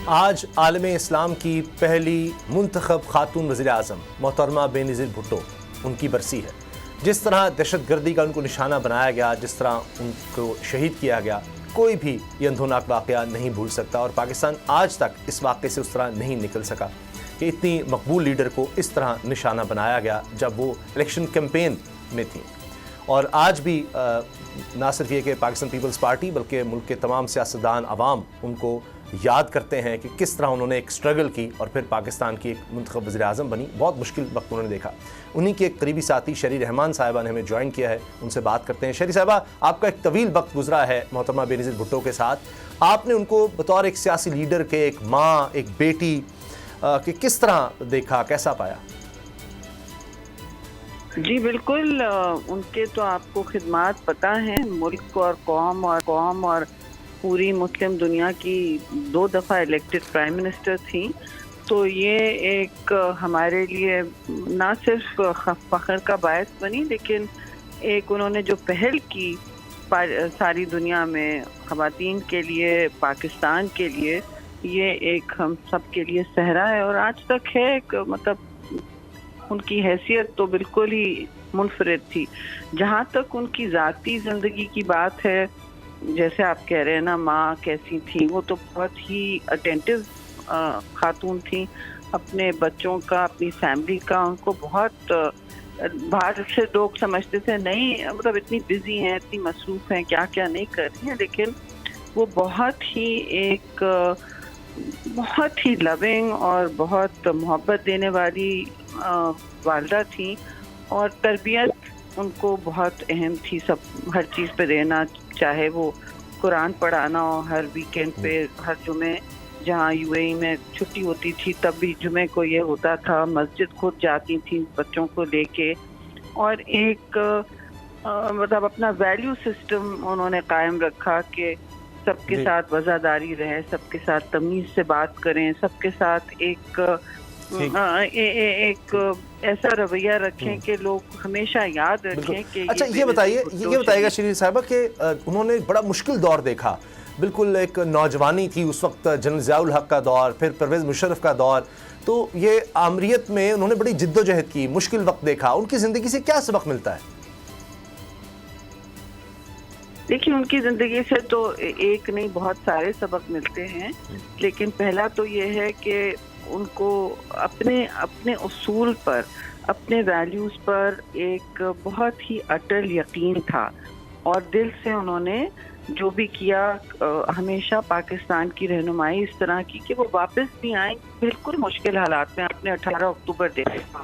آج عالم اسلام کی پہلی منتخب خاتون وزیر اعظم محترمہ بے نظیر بھٹو ان کی برسی ہے۔ جس طرح دہشت گردی کا ان کو نشانہ بنایا گیا، جس طرح ان کو شہید کیا گیا، کوئی بھی یہ اندھوناک واقعہ نہیں بھول سکتا، اور پاکستان آج تک اس واقعے سے اس طرح نہیں نکل سکا کہ اتنی مقبول لیڈر کو اس طرح نشانہ بنایا گیا جب وہ الیکشن کیمپین میں تھیں۔ اور آج بھی نہ صرف یہ کہ پاکستان پیپلز پارٹی بلکہ ملک کے تمام سیاستدان، عوام ان کو یاد کرتے ہیں کہ کس طرح انہوں نے ایک سٹرگل کی اور پھر پاکستان کی ایک منتخب وزیر اعظم بنی۔ بہت مشکل وقت انہوں نے دیکھا۔ انہی کے ایک قریبی ساتھی شہری رحمان صاحبہ نے ہمیں جوائن کیا ہے، ان سے بات کرتے ہیں۔ شہری صاحبہ، آپ کا ایک طویل وقت گزرا ہے محترمہ بے نظیر بھٹو کے ساتھ، آپ نے ان کو بطور ایک سیاسی لیڈر کے، ایک ماں، ایک بیٹی کہ کس طرح دیکھا، کیسا پایا؟ جی بالکل، ان کے تو آپ کو خدمات پتہ ہیں، ملک اور قوم اور پوری مسلم دنیا کی 2 دفعہ الیکٹڈ پرائم منسٹر تھیں، تو یہ ایک ہمارے لیے نہ صرف فخر کا باعث بنی، لیکن ایک انہوں نے جو پہل کی ساری دنیا میں خواتین کے لیے، پاکستان کے لیے، یہ ایک ہم سب کے لیے صحرا ہے اور آج تک ہے۔ ایک مطلب ان کی حیثیت تو بالکل ہی منفرد تھی۔ جہاں تک ان کی ذاتی زندگی کی بات ہے، جیسے آپ کہہ رہے ہیں نا، ماں کیسی تھی، وہ تو بہت ہی اٹینٹو خاتون تھیں، اپنے بچوں کا، اپنی فیملی کا، ان کو بہت باہر سے لوگ سمجھتے تھے نہیں، مطلب اتنی بزی ہیں، اتنی مصروف ہیں، کیا کیا نہیں کر رہی ہیں، لیکن وہ بہت ہی لونگ اور بہت محبت دینے والی والدہ تھیں، اور تربیت ان کو بہت اہم تھی، سب ہر چیز پہ دینا، چاہے وہ قرآن پڑھانا ہو ہر ویکینڈ پہ، ہر جمعے جہاں یو اے ای میں چھٹی ہوتی تھی تب بھی جمعے کو یہ ہوتا تھا، مسجد خود جاتی تھیں بچوں کو لے کے، اور ایک مطلب اپنا ویلیو سسٹم انہوں نے قائم رکھا کہ سب کے ساتھ وفاداری رہے، سب کے ساتھ تمیز سے بات کریں، سب کے ساتھ ایک ایسا رویہ رکھیں کہ لوگ ہمیشہ یاد رکھیں کہ اچھا یہ بتائیے گا شریف صاحبہ کہ انہوں نے بڑا مشکل دور دیکھا، بالکل ایک نوجوانی تھی اس وقت، جنرل ضیاء الحق کا دور، پھر پرویز مشرف کا دور، تو یہ آمریت میں انہوں نے بڑی جد و جہد کی، مشکل وقت دیکھا۔ ان کی زندگی سے کیا سبق ملتا ہے؟ دیکھیے، ان کی زندگی سے تو ایک نہیں بہت سارے سبق ملتے ہیں، لیکن پہلا تو یہ ہے کہ ان کو اپنے اصول پر، اپنے ویلیوز پر ایک بہت ہی اٹل یقین تھا، اور دل سے انہوں نے جو بھی کیا ہمیشہ پاکستان کی رہنمائی اس طرح کی کہ وہ واپس بھی آئیں بالکل مشکل حالات میں۔ آپ نے 18 اکتوبر دیکھا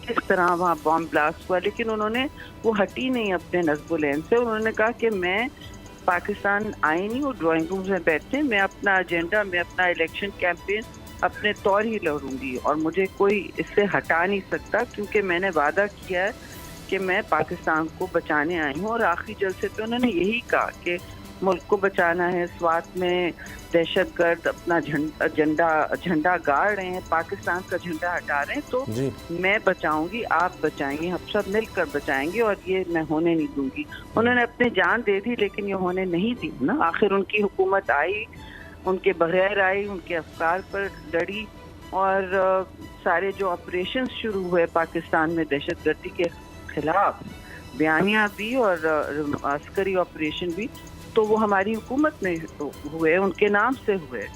کس طرح وہاں بام بلاسٹ ہوا، لیکن انہوں نے وہ ہٹی نہیں اپنے نصب العین سے۔ انہوں نے کہا کہ میں پاکستان آئی نہیں، وہ ڈرائنگ رومز میں بیٹھے، میں اپنا ایجنڈا، میں اپنا الیکشن کیمپین اپنے طور ہی لڑوں گی، اور مجھے کوئی اس سے ہٹا نہیں سکتا، کیونکہ میں نے وعدہ کیا ہے کہ میں پاکستان کو بچانے آئی ہوں۔ اور آخری جلسے پہ انہوں نے یہی کہا کہ ملک کو بچانا ہے، سوات میں دہشت گرد اپنا جھنڈا گاڑ رہے ہیں، پاکستان کا جھنڈا ہٹا رہے ہیں، تو میں بچاؤں گی، آپ بچائیں گے، ہم سب مل کر بچائیں گے، اور یہ میں ہونے نہیں دوں گی۔ انہوں نے اپنی جان دے دی، لیکن یہ ہونے نہیں دی نا۔ آخر ان کی حکومت آئی، ان کے بغیر آئی، ان کے افکار پر لڑی، اور سارے جو آپریشنز شروع ہوئے پاکستان میں دہشت گردی کے خلاف، بیانیہ بھی اور عسکری آپریشن بھی، تو وہ ہماری حکومت میں ہوئے، ان کے نام سے ہوئے،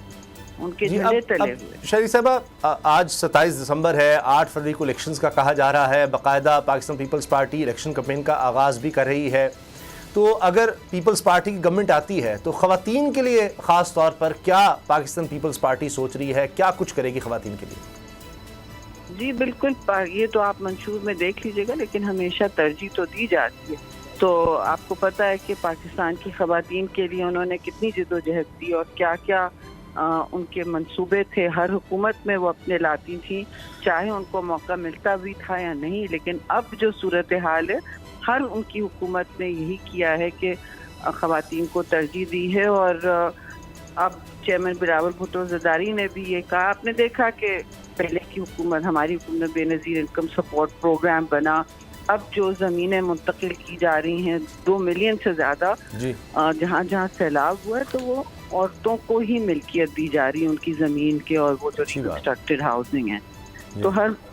ان کے جھنڈے تلے ہوئے۔ شریف صاحبہ، آج 27 دسمبر ہے، 8 فروری کو الیکشنز کا کہا جا رہا ہے، باقاعدہ Pakistan Peoples Party election campaign کا آغاز بھی کر رہی ہے، تو اگر پیپلز پارٹی کی گورنمنٹ آتی ہے تو خواتین کے لیے خاص طور پر کیا پاکستان پیپلز پارٹی سوچ رہی ہے، کیا کچھ کرے گی خواتین کے لیے؟ جی بالکل، یہ تو آپ منشور میں دیکھ لیجئے گا، لیکن ہمیشہ ترجیح تو دی جاتی ہے۔ تو آپ کو پتہ ہے کہ پاکستان کی خواتین کے لیے انہوں نے کتنی جد و جہد کی، اور کیا کیا ان کے منصوبے تھے، ہر حکومت میں وہ اپنے لاتی تھیں، چاہے ان کو موقع ملتا بھی تھا یا نہیں۔ لیکن اب جو صورتحال ہے، ہر ان کی حکومت نے یہی کیا ہے کہ خواتین کو ترجیح دی ہے، اور اب چیئرمین بلاول بھٹو زرداری نے بھی یہ کہا۔ آپ نے دیکھا کہ پہلے کی حکومت، ہماری حکومت بے نظیر انکم سپورٹ پروگرام بنا، اب جو زمینیں منتقل کی جا رہی ہیں 2 ملین سے زیادہ، جہاں جہاں سیلاب ہوا ہے، تو وہ عورتوں کو ہی ملکیت دی جا رہی ہے ان کی زمین کے اور وہ جو ریکنسٹرکٹیڈ ہاؤسنگ ہے. تو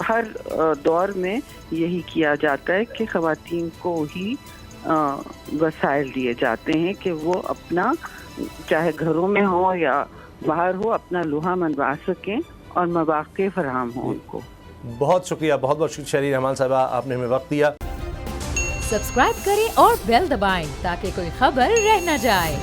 ہر دور میں یہی کیا جاتا ہے کہ خواتین کو ہی وسائل دیے جاتے ہیں کہ وہ اپنا چاہے گھروں میں ہو یا باہر ہو اپنا لوہا منوا سکیں اور مواقع فراہم ہوں ان کو. بہت شکریہ، بہت بہت شکریہ شہری رحمان صاحبہ، آپ نے ہمیں وقت دیا. سبسکرائب کریں اور بیل دبائیں تاکہ کوئی خبر رہ نہ جائے.